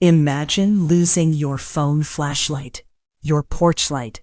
Imagine losing your phone flashlight, your porch light,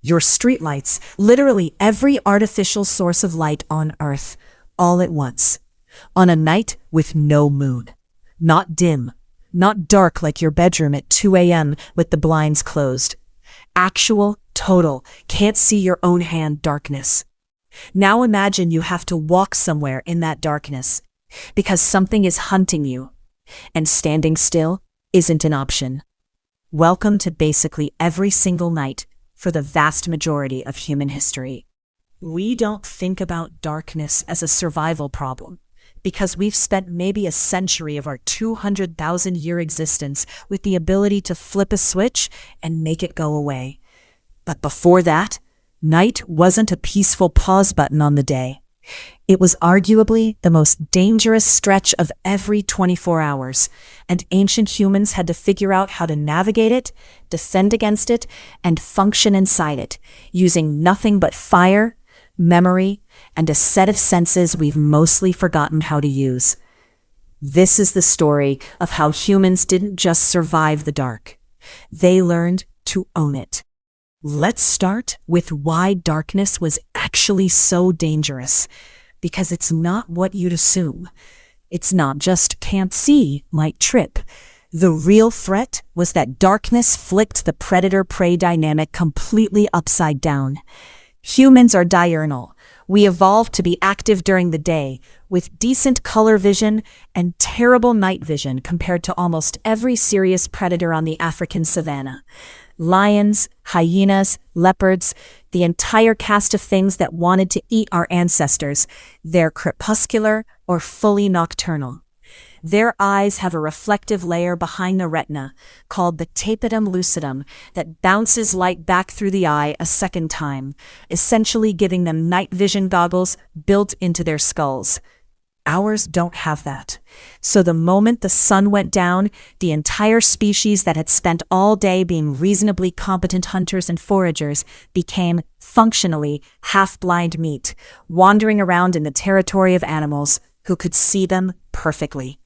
your street lights, literally every artificial source of light on Earth, all at once, on a night with no moon. Not dim, not dark like your bedroom at 2 a.m. with the blinds closed. Actual, total, can't see your own hand darkness. Now imagine you have to walk somewhere in that darkness because something is hunting you, and standing still isn't an option. Welcome to basically every single night for the vast majority of human history. We don't think about darkness as a survival problem because we've spent maybe a century of our 200,000-year existence with the ability to flip a switch and make it go away. But before that, night wasn't a peaceful pause button on the day. It was arguably the most dangerous stretch of every 24 hours, and ancient humans had to figure out how to navigate it, defend against it, and function inside it, using nothing but fire, memory, and a set of senses we've mostly forgotten how to use. This is the story of how humans didn't just survive the dark. They learned to own it. Let's start with why darkness was actually so dangerous, because it's not what you'd assume. It's not just can't see, might trip. The real threat was that darkness flipped the predator-prey dynamic completely upside down. Humans are diurnal. We evolved to be active during the day, with decent color vision and terrible night vision compared to almost every serious predator on the African savanna. Lions, hyenas, leopards, the entire cast of things that wanted to eat our ancestors, they're crepuscular or fully nocturnal. Their eyes have a reflective layer behind the retina, called the tapetum lucidum, that bounces light back through the eye a second time, essentially giving them night vision goggles built into their skulls. Ours don't have that. So the moment the sun went down, the entire species that had spent all day being reasonably competent hunters and foragers became, functionally, half-blind meat, wandering around in the territory of animals who could see them perfectly.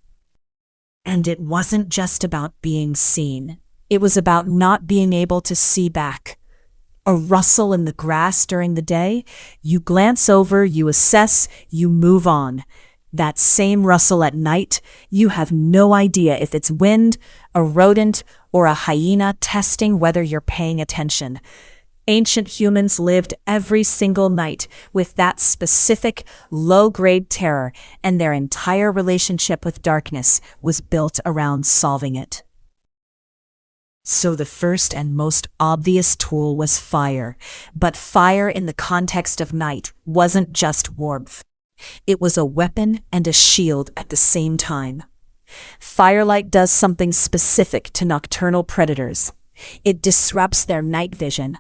And it wasn't just about being seen. It was about not being able to see back. A rustle in the grass during the day, you glance over, you assess, you move on. That same rustle at night, you have no idea if it's wind, a rodent, or a hyena testing whether you're paying attention. Ancient humans lived every single night with that specific, low-grade terror, and their entire relationship with darkness was built around solving it. So the first and most obvious tool was fire. But fire in the context of night wasn't just warmth. It was a weapon and a shield at the same time. Firelight does something specific to nocturnal predators. It disrupts their night vision.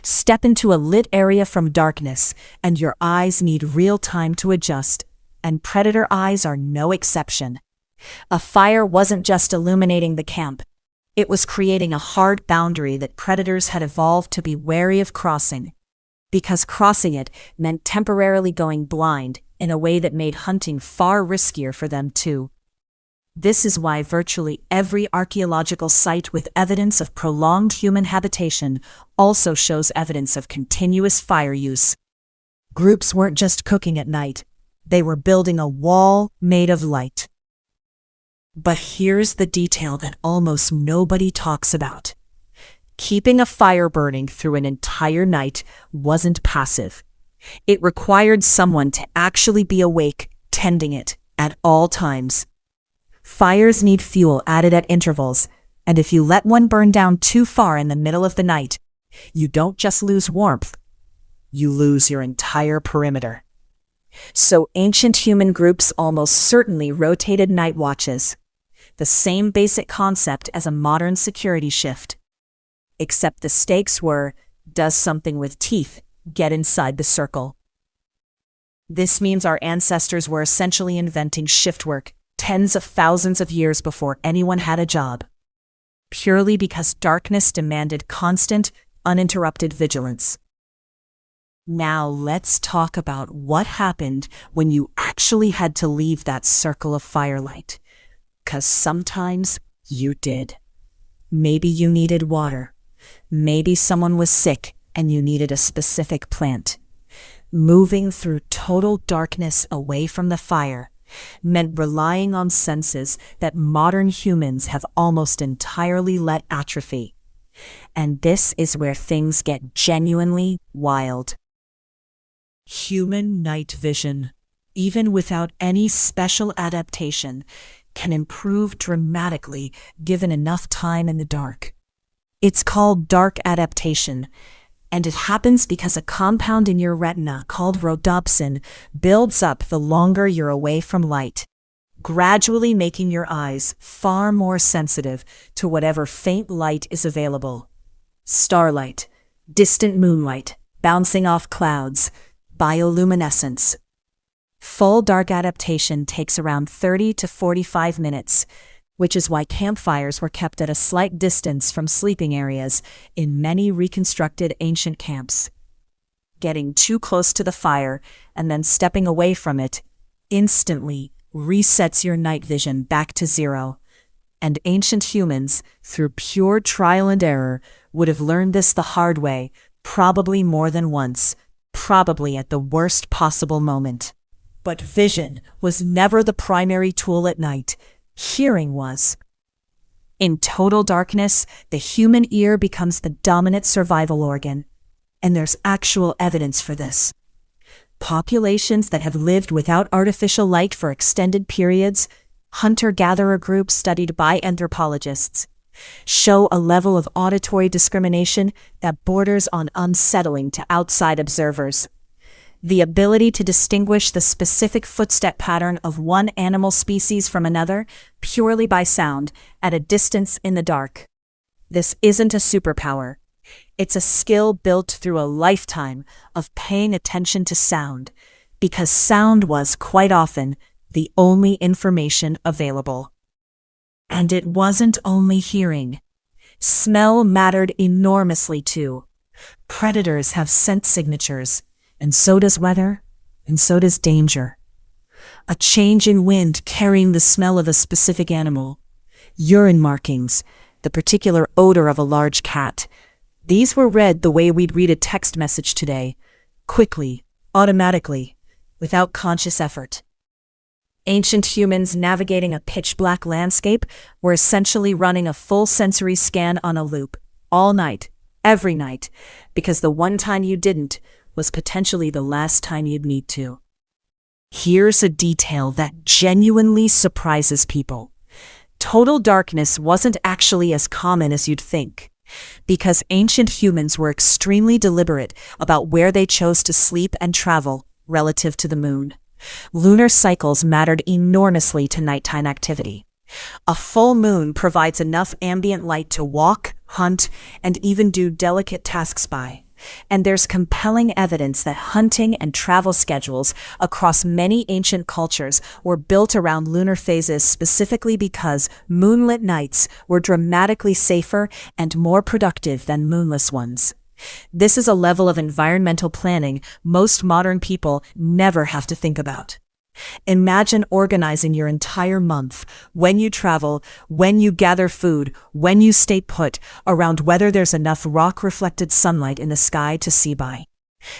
Step into a lit area from darkness, and your eyes need real time to adjust, and predator eyes are no exception. A fire wasn't just illuminating the camp. It was creating a hard boundary that predators had evolved to be wary of crossing, because crossing it meant temporarily going blind in a way that made hunting far riskier for them too. This is why virtually every archaeological site with evidence of prolonged human habitation also shows evidence of continuous fire use. Groups weren't just cooking at night, they were building a wall made of light. But here's the detail that almost nobody talks about. Keeping a fire burning through an entire night wasn't passive. It required someone to actually be awake, tending it, at all times. Fires need fuel added at intervals, and if you let one burn down too far in the middle of the night, you don't just lose warmth, you lose your entire perimeter. So ancient human groups almost certainly rotated night watches, the same basic concept as a modern security shift. Except the stakes were, does something with teeth get inside the circle? This means our ancestors were essentially inventing shift work tens of thousands of years before anyone had a job, purely because darkness demanded constant, uninterrupted vigilance. Now let's talk about what happened when you actually had to leave that circle of firelight. 'Cause sometimes You did. Maybe you needed water. Maybe someone was sick and you needed a specific plant. Moving through total darkness away from the fire meant relying on senses that modern humans have almost entirely let atrophy. And this is where things get genuinely wild. Human night vision, even without any special adaptation, can improve dramatically given enough time in the dark. It's called dark adaptation, and it happens because a compound in your retina called rhodopsin builds up the longer you're away from light, gradually making your eyes far more sensitive to whatever faint light is available. Starlight, distant moonlight, bouncing off clouds, bioluminescence. Full dark adaptation takes around 30 to 45 minutes, which is why campfires were kept at a slight distance from sleeping areas in many reconstructed ancient camps. Getting too close to the fire and then stepping away from it instantly resets your night vision back to zero. And ancient humans, through pure trial and error, would have learned this the hard way, probably more than once, probably at the worst possible moment. But vision was never the primary tool at night. Hearing was. In total darkness, the human ear becomes the dominant survival organ, and there's actual evidence for this. Populations that have lived without artificial light for extended periods, hunter-gatherer groups studied by anthropologists, show a level of auditory discrimination that borders on unsettling to outside observers. The ability to distinguish the specific footstep pattern of one animal species from another purely by sound at a distance in the dark. This isn't a superpower. It's a skill built through a lifetime of paying attention to sound, because sound was, quite often, the only information available. And it wasn't only hearing. Smell mattered enormously too. Predators have scent signatures, and so does weather, and so does danger. A change in wind carrying the smell of a specific animal. Urine markings, the particular odor of a large cat. These were read the way we'd read a text message today, quickly, automatically, without conscious effort. Ancient humans navigating a pitch-black landscape were essentially running a full sensory scan on a loop, all night, every night, because the one time you didn't was potentially the last time you'd need to. Here's a detail that genuinely surprises people. Total darkness wasn't actually as common as you'd think, because ancient humans were extremely deliberate about where they chose to sleep and travel relative to the moon. Lunar cycles mattered enormously to nighttime activity. A full moon provides enough ambient light to walk, hunt, and even do delicate tasks by. And there's compelling evidence that hunting and travel schedules across many ancient cultures were built around lunar phases specifically because moonlit nights were dramatically safer and more productive than moonless ones. This is a level of environmental planning most modern people never have to think about. Imagine organizing your entire month, when you travel, when you gather food, when you stay put, around whether there's enough rock-reflected sunlight in the sky to see by.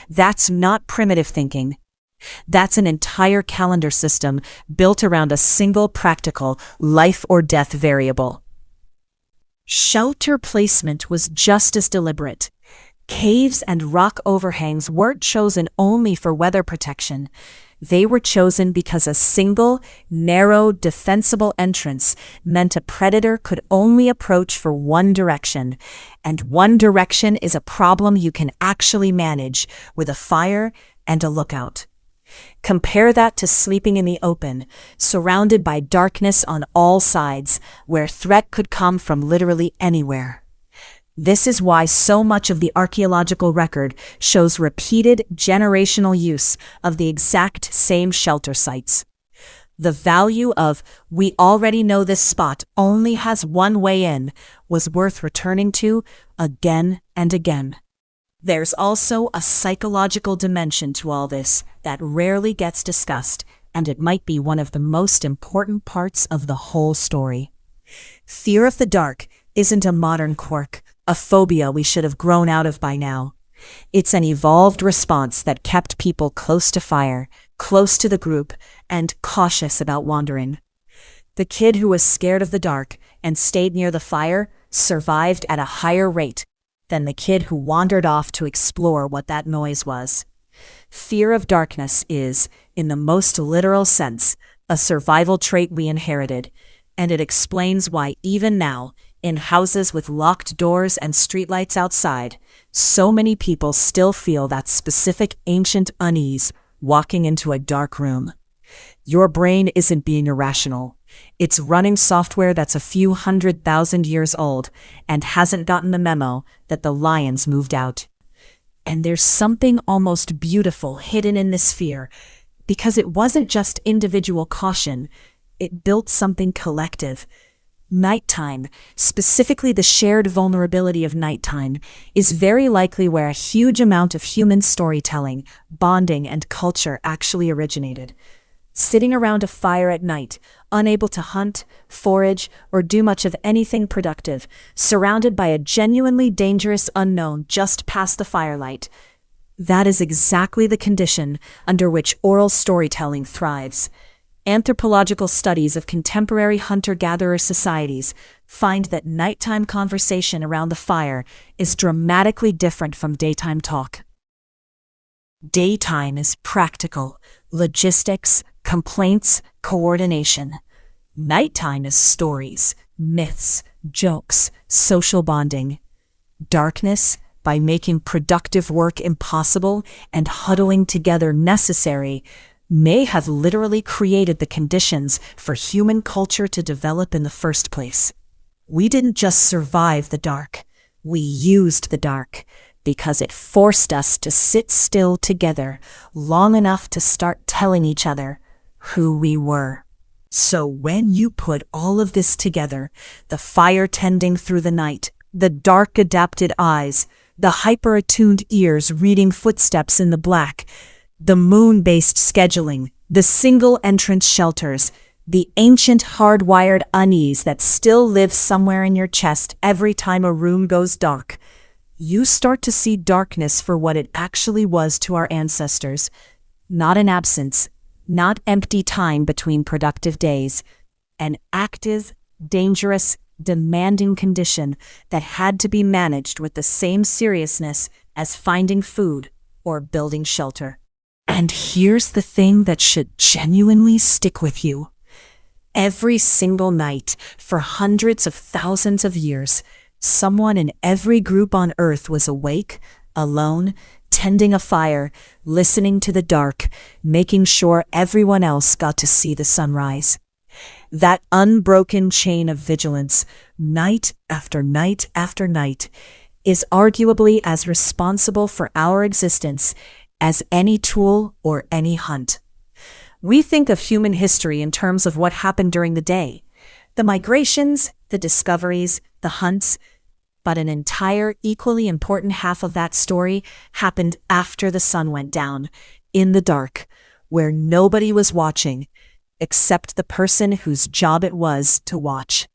That's not primitive thinking. That's an entire calendar system built around a single practical life or death variable. Shelter placement was just as deliberate. Caves and rock overhangs weren't chosen only for weather protection. They were chosen because a single, narrow, defensible entrance meant a predator could only approach for one direction, and one direction is a problem you can actually manage with a fire and a lookout. Compare that to sleeping in the open, surrounded by darkness on all sides, where threat could come from literally anywhere. This is why so much of the archaeological record shows repeated generational use of the exact same shelter sites. The value of "we already know this spot only has one way in" was worth returning to again and again. There's also a psychological dimension to all this that rarely gets discussed, and it might be one of the most important parts of the whole story. Fear of the dark isn't a modern quirk, a phobia we should have grown out of by now. It's an evolved response that kept people close to fire, close to the group, and cautious about wandering. The kid who was scared of the dark and stayed near the fire survived at a higher rate than the kid who wandered off to explore what that noise was. Fear of darkness is, in the most literal sense, a survival trait we inherited, and it explains why even now, in houses with locked doors and streetlights outside, so many people still feel that specific ancient unease walking into a dark room. Your brain isn't being irrational. It's running software that's a few 100,000 years old and hasn't gotten the memo that the lions moved out. And there's something almost beautiful hidden in this fear, because it wasn't just individual caution, it built something collective. Nighttime, specifically the shared vulnerability of nighttime, is very likely where a huge amount of human storytelling, bonding, and culture actually originated. Sitting around a fire at night, unable to hunt, forage, or do much of anything productive, surrounded by a genuinely dangerous unknown just past the firelight. That is exactly the condition under which oral storytelling thrives. Anthropological studies of contemporary hunter-gatherer societies find that nighttime conversation around the fire is dramatically different from daytime talk. Daytime is practical, logistics, complaints, coordination. Nighttime is stories, myths, jokes, social bonding. Darkness, by making productive work impossible and huddling together necessary, may have literally created the conditions for human culture to develop in the first place. We didn't just survive the dark, we used the dark, because it forced us to sit still together long enough to start telling each other who we were. So when you put all of this together, the fire tending through the night, the dark adapted eyes, the hyper-attuned ears reading footsteps in the black, the moon-based scheduling, the single-entrance shelters, the ancient hardwired unease that still lives somewhere in your chest every time a room goes dark, you start to see darkness for what it actually was to our ancestors. Not an absence, not empty time between productive days, an active, dangerous, demanding condition that had to be managed with the same seriousness as finding food or building shelter. And here's the thing that should genuinely stick with you. Every single night, for hundreds of thousands of years, someone in every group on Earth was awake, alone, tending a fire, listening to the dark, making sure everyone else got to see the sunrise. That unbroken chain of vigilance, night after night after night, is arguably as responsible for our existence as any tool or any hunt. We think of human history in terms of what happened during the day, the migrations, the discoveries, the hunts, but an entire equally important half of that story happened after the sun went down, in the dark, where nobody was watching, except the person whose job it was to watch.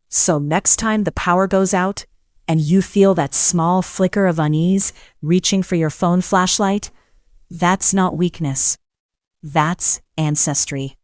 So next time the power goes out, and you feel that small flicker of unease reaching for your phone flashlight, that's not weakness. That's ancestry.